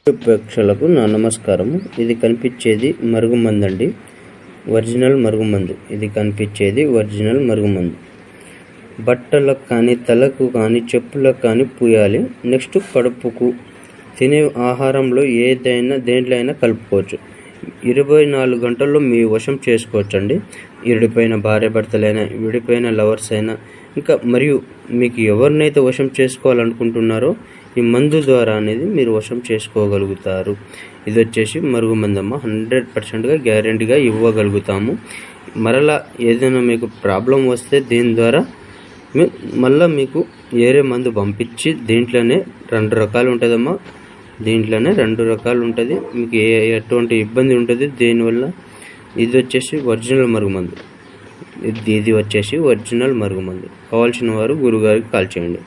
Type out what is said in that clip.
ప్రేక్షకులకు నా నమస్కారము. ఇది కనిపించేది మరుగుమందు అండి, ఒరిజినల్ మరుగుమందు. ఇది కనిపించేది ఒరిజినల్ మరుగుమందు. బట్టలకు కానీ, తలకు కానీ, చెప్పులకు కానీ పూయాలి. నెక్స్ట్ కడుపుకు, తినే ఆహారంలో దేంట్లో అయినా కలుపుకోవచ్చు. 24 గంటల్లో మీ వశం చేసుకోవచ్చు అండి. విడిపోయిన భార్య భర్తలైనా, విడిపోయిన లవర్స్ అయినా, ఇంకా మరియు మీకు ఎవరినైతే వశం చేసుకోవాలనుకుంటున్నారో ఈ మందు ద్వారా అనేది మీరు వశం చేసుకోగలుగుతారు. ఇది వచ్చేసి మరుగుమందమ్మ, 100%గా గ్యారెంటీగా ఇవ్వగలుగుతాము. మరలా ఏదైనా మీకు ప్రాబ్లం వస్తే దీని ద్వారా మళ్ళీ మీకు వేరే మందు పంపించి దీంట్లోనే 2 రకాలు ఉంటుందమ్మా. దీంట్లోనే 2 రకాలు ఉంటుంది. మీకు ఎటువంటి ఇబ్బంది ఉంటుంది దీనివల్ల. ఇది వచ్చేసి ఒరిజినల్ మరుగుమందు. ఇది వచ్చేసి ఒరిజినల్ మరుగుమందు. కావాల్సిన వారు గురుగారికి కాల్ చేయండి.